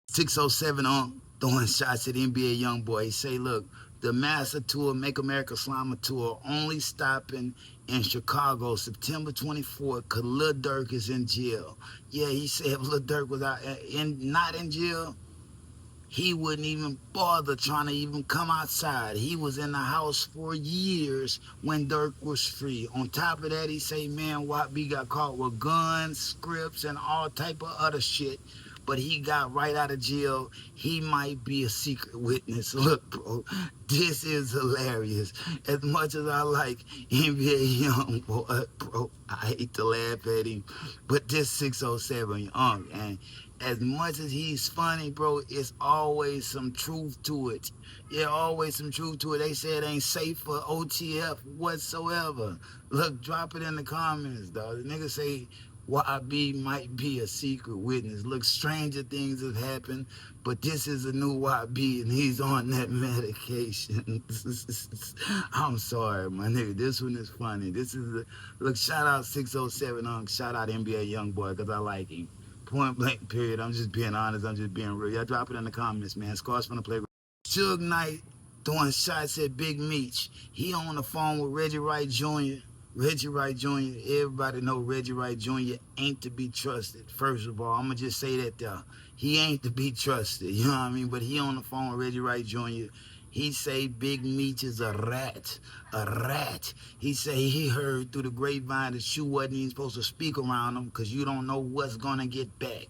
607 on throwing shots at NBA YoungBoy. He say, look, the Master Tour, Make America Slama Tour, only stopping in Chicago September 24th because Lil Durk is in jail. Yeah, he said if Lil Durk was not in jail, he wouldn't even bother trying to even come outside. He was in the house for years when Dirk was free. On top of that, he say, man, YB got caught with guns, scripts, and all type of other shit. But he got right out of jail. He might be a secret witness. Look, bro, this is hilarious. As much as I like NBA Young Boy, bro, I hate to laugh at him. But this 607 Young, and as much as he's funny, bro, it's always some truth to it. Yeah, always some truth to it. They say it ain't safe for OTF whatsoever. Look, drop it in the comments, dog. The nigga say YB might be a secret witness. Look, stranger things have happened, but this is a new YB and he's on that medication. I'm sorry, my nigga. This one is funny. Look, shout out 607, shout out NBA Youngboy, because I like him. Point blank, period. I'm just being honest. I'm just being real. Y'all drop it in the comments, man. Scars from the playground. Suge Knight throwing shots at Big Meech. He on the phone with Reggie Wright Jr. Reggie Wright Jr., everybody know Reggie Wright Jr. ain't to be trusted. First of all, I'm going to just say that there. He ain't to be trusted, you know what I mean? But he on the phone with Reggie Wright Jr. He say Big Meech is a rat. A rat. He say he heard through the grapevine that you wasn't even supposed to speak around him because you don't know what's going to get back.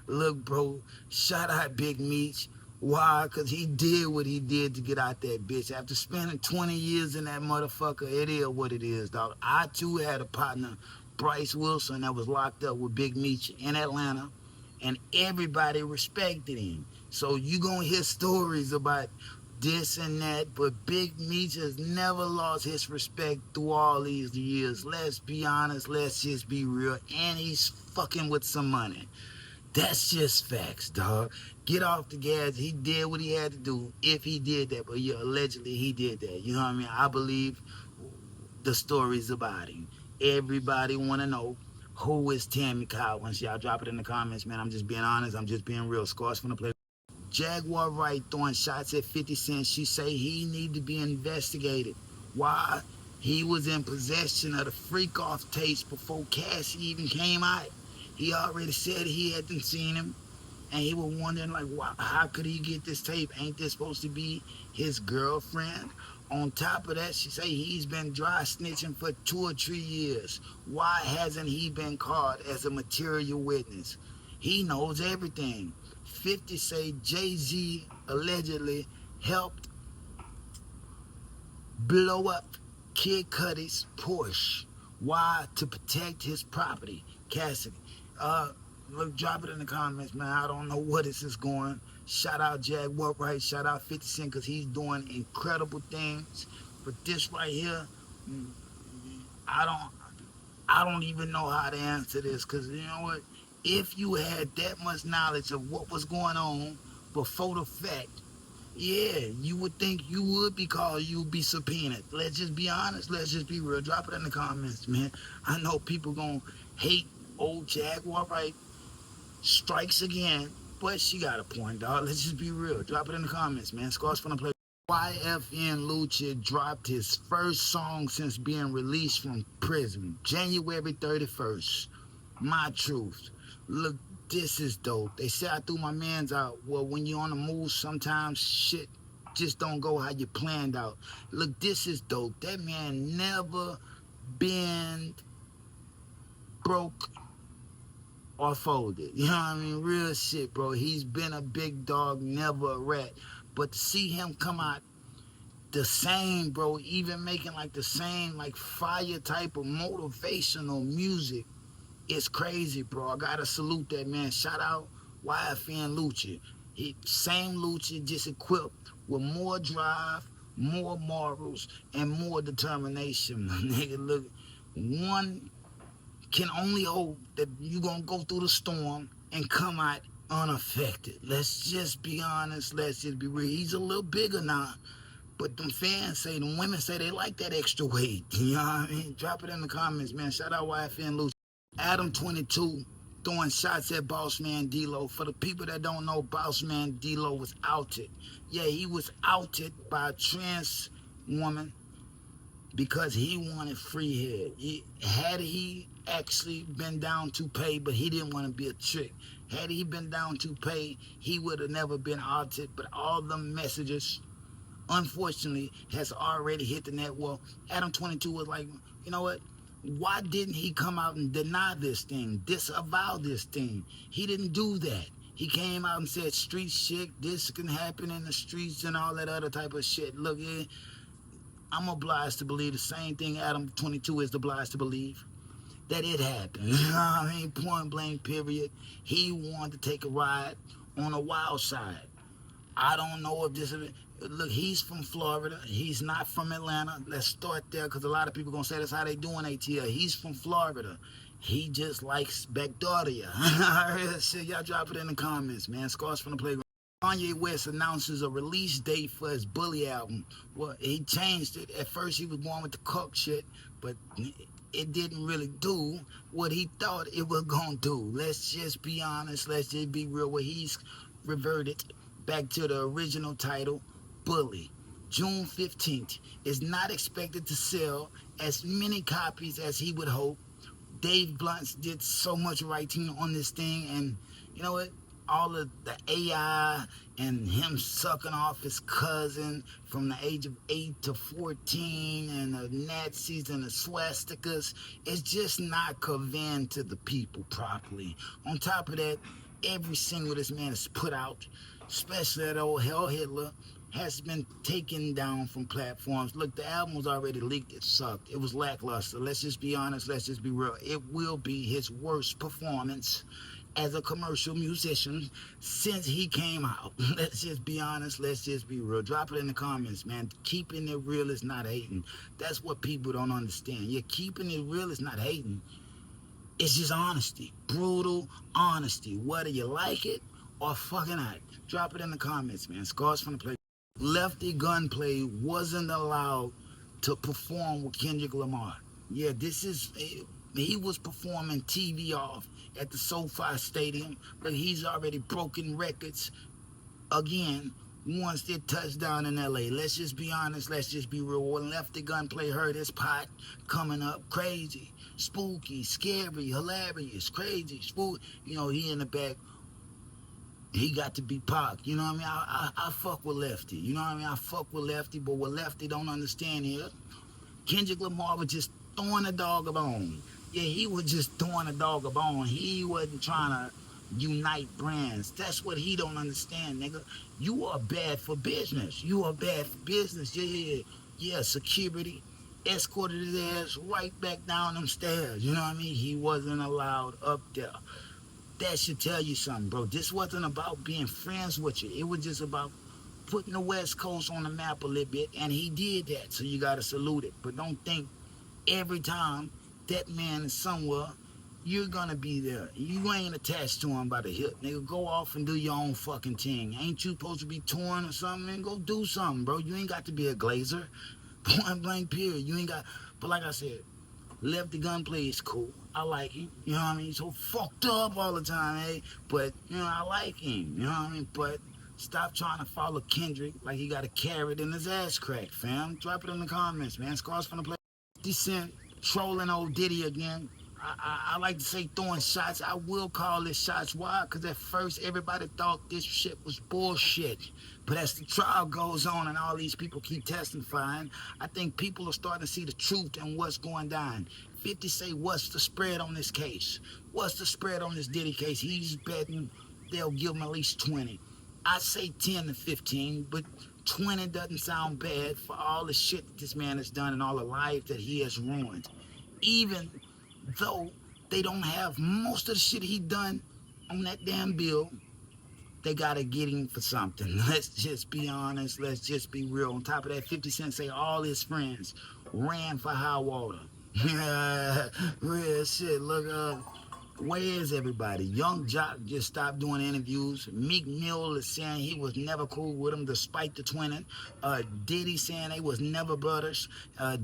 Look, bro, shout out Big Meech. Why? Because he did what he did to get out that bitch. After spending 20 years in that motherfucker, it is what it is, dog. I, too, had a partner, Bryce Wilson, that was locked up with Big Meech in Atlanta, and everybody respected him. So you going to hear stories about this and that, but Big Meech has never lost his respect through all these years. Let's be honest. Let's just be real. And he's fucking with some money. That's just facts, dog. Get off the gas. He did what he had to do, if he did that. But yeah, allegedly he did that. You know what I mean? I believe the stories about him. Everybody want to know who is Tammy Collins. Y'all drop it in the comments, man. I'm just being honest. I'm just being real. Scars from the play. Jaguar Wright throwing shots at 50 Cent. She say he need to be investigated. Why? He was in possession of the freak off tapes before Cassie even came out. He already said he hadn't seen him, and he was wondering, like, why, how could he get this tape? Ain't this supposed to be his girlfriend? On top of that, she say he's been dry snitching for 2 or 3 years. Why hasn't he been caught as a material witness? He knows everything. 50 say Jay-Z allegedly helped blow up Kid Cudi's Porsche. Why? To protect his property. Cassidy. Look, drop it in the comments, man. I don't know where this is going. Shout out Jaguar Wright. Shout out 50 Cent, because he's doing incredible things. But this right here, I don't even know how to answer this, because you know what? If you had that much knowledge of what was going on before the fact, yeah, you would think you would be called, you would be subpoenaed. Let's just be honest. Let's just be real. Drop it in the comments, man. I know people gonna hate old Jaguar Wright strikes again, but she got a point, dog. Let's just be real. Drop it in the comments, man. Scars from the play. YFN Lucci dropped his first song since being released from prison, January 31st. My Truth. Look, this is dope. They say I threw my mans out. Well, when you're on the move, sometimes shit just don't go how you planned out. Look, this is dope. That man never been broke or folded. You know what I mean? Real shit, bro. He's been a big dog, never a rat. But to see him come out the same, bro, even making like the same, like fire type of motivational music, it's crazy, bro. I gotta salute that man. Shout out YFN Lucci. Same Lucci, just equipped with more drive, more morals, and more determination. My nigga, look, one can only hope that you gonna go through the storm and come out unaffected. Let's just be honest. Let's just be real. He's a little bigger now, but them fans say, the women say they like that extra weight. You know what I mean? Drop it in the comments, man. Shout out YFN Lucci. Adam 22 throwing shots at Bossman Dlow. For the people that don't know, Bossman Dlow was outed. Yeah, he was outed by a trans woman because he wanted free head. Had he actually been down to pay, but he didn't want to be a trick. Had he been down to pay, he would have never been outed. But all the messages, unfortunately, has already hit the net. Well, Adam 22 was like, you know what? Why didn't he come out and deny this thing, disavow this thing? He didn't do that. He came out and said street shit, this can happen in the streets and all that other type of shit. Look, I'm obliged to believe the same thing Adam 22 is obliged to believe, that it happened. You know what I mean? Point blank, period. He wanted to take a ride on a wild side. I don't know if this is... Look, he's from Florida. He's not from Atlanta. Let's start there, because a lot of people going to say that's how they doing ATL. He's from Florida. He just likes backdoor to you. Shit, y'all drop it in the comments, man. Scars from the Playground. Kanye West announces a release date for his Bully album. Well, he changed it. At first, he was going with the coke shit, but it didn't really do what he thought it was going to do. Let's just be honest. Let's just be real. Well, he's reverted back to the original title, Bully. June 15th is not expected to sell as many copies as he would hope. Dave Blunt did so much writing on this thing, and you know what? All of the AI and him sucking off his cousin from the age of 8 to 14 and the Nazis and the swastikas, it's just not conveying to the people properly. On top of that, every single this man has put out, especially that old Hell Hitler, has been taken down from platforms. Look, the album was already leaked. It sucked. It was lackluster. Let's just be honest. Let's just be real. It will be his worst performance as a commercial musician since he came out. Let's just be honest. Let's just be real. Drop it in the comments, man. Keeping it real is not hating. That's what people don't understand. Yeah, keeping it real is not hating. It's just honesty. Brutal honesty. Whether you like it or fucking not. Drop it in the comments, man. Scars from the Play. Lefty Gunplay wasn't allowed to perform with Kendrick Lamar. Yeah, he was performing TV off at the SoFi Stadium, but he's already broken records again once they touched down in LA. Let's just be honest, let's just be real. When Lefty Gunplay heard his pot coming up, crazy, spooky, scary, hilarious, crazy, spooky, you know, he in the back. He got to be Pac, you know what I mean? I fuck with Lefty, you know what I mean? I fuck with Lefty, but what Lefty don't understand here, Kendrick Lamar was just throwing a dog a bone. Yeah, he was just throwing a dog a bone. He wasn't trying to unite brands. That's what he don't understand, nigga. You are bad for business. You are bad for business. Yeah, security escorted his ass right back down them stairs, you know what I mean? He wasn't allowed up there. That should tell you something, bro. This wasn't about being friends with you. It was just about putting the West Coast on the map a little bit, and he did that, so you got to salute it. But don't think every time that man is somewhere, you're going to be there. You ain't attached to him by the hip. Nigga, go off and do your own fucking thing. Ain't you supposed to be touring or something? Man, go do something, bro. You ain't got to be a glazer. Point blank, period. You ain't got... But like I said, Lefty Gunplay is cool. I like him. You know what I mean? He's so fucked up all the time, eh? But, you know, I like him. You know what I mean? But stop trying to follow Kendrick like he got a carrot in his ass crack, fam. Drop it in the comments, man. Scars from the Play. 50 Cent trolling old Diddy again. I like to say throwing shots. I will call this shots. Why? Because at first everybody thought this shit was bullshit. But as the trial goes on and all these people keep testifying, I think people are starting to see the truth and what's going down. 50 say, what's the spread on this case? What's the spread on this Diddy case? He's betting they'll give him at least 20. I say 10 to 15, but 20 doesn't sound bad for all the shit that this man has done and all the lives that he has ruined. Even though they don't have most of the shit he done on that damn bill, they gotta get him for something. Let's just be honest. Let's just be real. On top of that, 50 Cent say all his friends ran for high water. Real shit. Look, where is everybody? Young Jock just stopped doing interviews. Meek Mill is saying he was never cool with him despite the twinning. Diddy saying they was never brothers.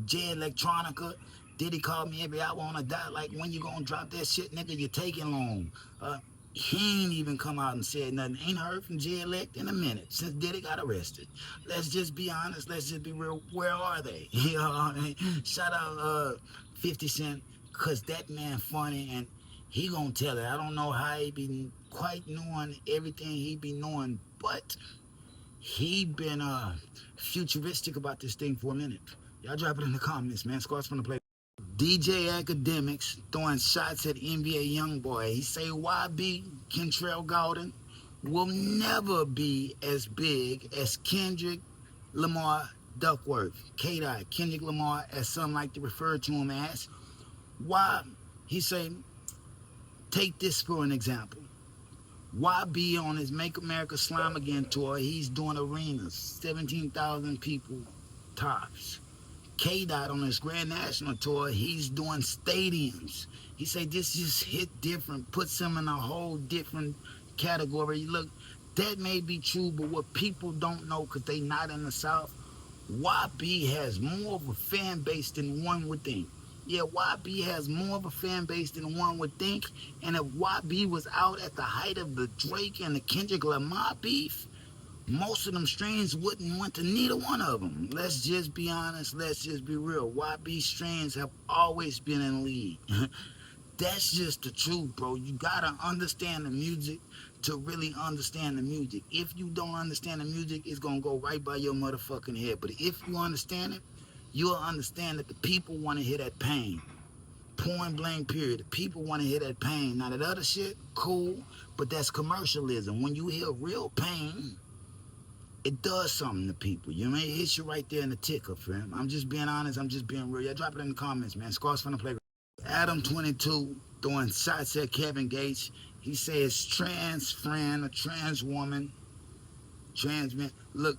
Jay Electronica Diddy called me every hour on a dot, like, when you gonna drop that shit, nigga? You taking long. He ain't even come out and said nothing. Ain't heard from J Elect in a minute since Diddy got arrested. Let's just be honest. Let's just be real. Where are they? You know what I mean? Shout out 50 Cent, cause that man funny and he gonna tell it. I don't know how he be quite knowing everything he be knowing, but he been futuristic about this thing for a minute. Y'all drop it in the comments, man. Squad's from the play. DJ Academics throwing shots at NBA YoungBoy. He say YB, Kentrell Gaulden, will never be as big as Kendrick Lamar Duckworth. K-Dot, Kendrick Lamar, as some like to refer to him as. Why? He say, take this for an example. YB on his Make America Slime Again tour, he's doing arenas, 17,000 people tops. K-Dot on his Grand National tour, he's doing stadiums. He say this just hit different, puts him in a whole different category. Look, that may be true, but what people don't know, because they not in the South, YB has more of a fan base than one would think. Yeah, YB has more of a fan base than one would think. And if YB was out at the height of the Drake and the Kendrick Lamar beef, most of them strains wouldn't want to neither one of them. Let's just be honest. Let's just be real. YB strains have always been in the league. That's just the truth, bro. You gotta understand the music to really understand the music. If you don't understand the music, it's gonna go right by your motherfucking head. But if you understand it, you'll understand that the people want to hear that pain. Point blank period. The people want to hear that pain. Now that other shit, cool, but that's commercialism. When you hear real pain, it does something to people. You know what I mean? It hits you right there in the ticker, fam. I'm just being honest. I'm just being real. Yeah, drop it in the comments, man. Scars from the playground. Adam 22 throwing shots at Kevin Gates. He says trans friend, a trans woman, trans man. Look,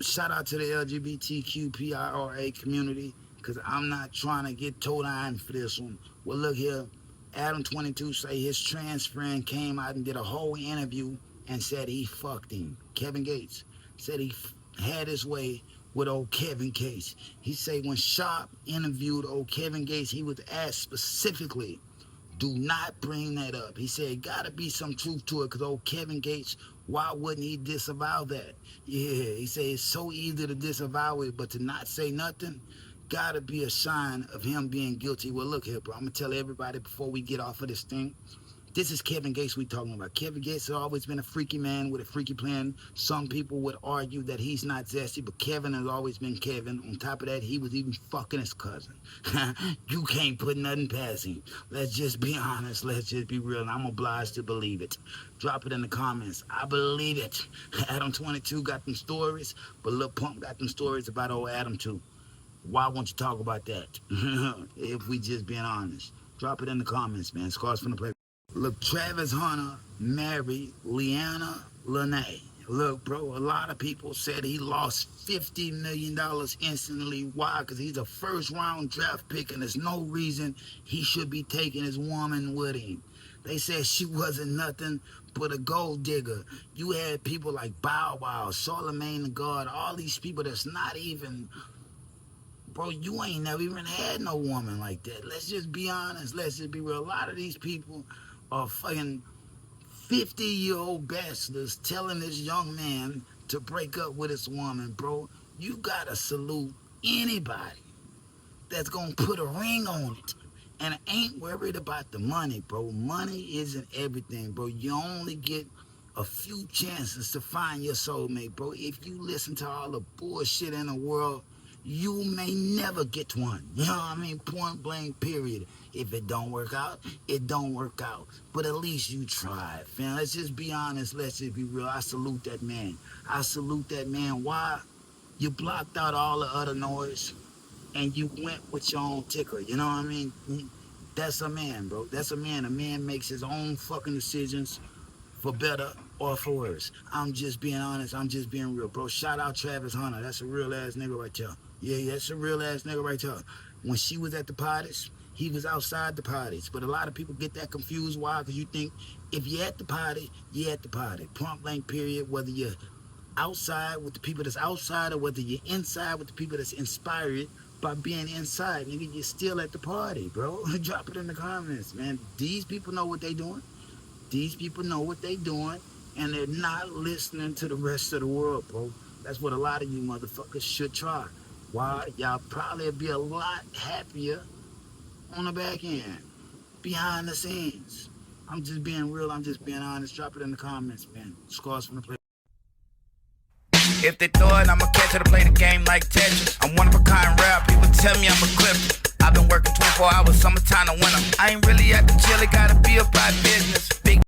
shout out to the LGBTQPRA community, because I'm not trying to get toe line for this one. Well, look here. Adam 22 say his trans friend came out and did a whole interview and said he fucked him. Kevin Gates said he had his way with old Kevin Gates. He say when Sharp interviewed old Kevin Gates, he was asked specifically, do not bring that up. He said, gotta be some truth to it, because old Kevin Gates, why wouldn't he disavow that? Yeah, he said it's so easy to disavow it, but to not say nothing, gotta be a sign of him being guilty. Well, look here, bro. I'm gonna tell everybody before we get off of this thing. This is Kevin Gates we talking about. Kevin Gates has always been a freaky man with a freaky plan. Some people would argue that he's not zesty, but Kevin has always been Kevin. On top of that, he was even fucking his cousin. You can't put nothing past him. Let's just be honest. Let's just be real. And I'm obliged to believe it. Drop it in the comments. I believe it. Adam 22 got them stories, but Lil Pump got them stories about old Adam too. Why won't you talk about that? If we just being honest. Drop it in the comments, man. Scars from the play. Look, Travis Hunter married Leanna Lene. Look, bro, a lot of people said he lost $50 million instantly. Why? Because he's a first-round draft pick, and there's no reason he should be taking his woman with him. They said she wasn't nothing but a gold digger. You had people like Bow Wow, Charlemagne the God, all these people that's not even... Bro, you ain't never even had no woman like that. Let's just be honest. Let's just be real. A lot of these people are fucking 50-year-old bachelors telling this young man to break up with his woman, bro. You gotta salute anybody that's gonna put a ring on it and ain't worried about the money, bro. Money isn't everything, bro. You only get a few chances to find your soulmate, bro. If you listen to all the bullshit in the world, you may never get one. You know what I mean? Point blank, period. If it don't work out, it don't work out. But at least you tried, fam. Let's just be honest. Let's just be real. I salute that man. I salute that man. Why? You blocked out all the other noise and you went with your own ticker. You know what I mean? That's a man, bro. That's a man. A man makes his own fucking decisions for better or for worse. I'm just being honest. I'm just being real, bro. Shout out Travis Hunter. That's a real ass nigga right there. Yeah, that's a real ass nigga right there. When she was at the parties, he was outside the parties. But a lot of people get that confused. Why? Because you think if you're at the party, you're at the party. Point blank, period. Whether you're outside with the people that's outside or whether you're inside with the people that's inspired by being inside. Nigga, you're still at the party, bro. Drop it in the comments, man. These people know what they doing. These people know what they doing, and they're not listening to the rest of the world, bro. That's what a lot of you motherfuckers should try. Why? Y'all probably be a lot happier on the back end, behind the scenes. I'm just being real. I'm just being honest. Drop it in the comments, man. Scores from the play. If they throw it, I'ma catch it. I play the game like Tetris. I'm one of a kind rap. People tell me I'm a clipper. I've been working 24 hours, summertime to winter. I ain't really at the chill, it gotta be about business.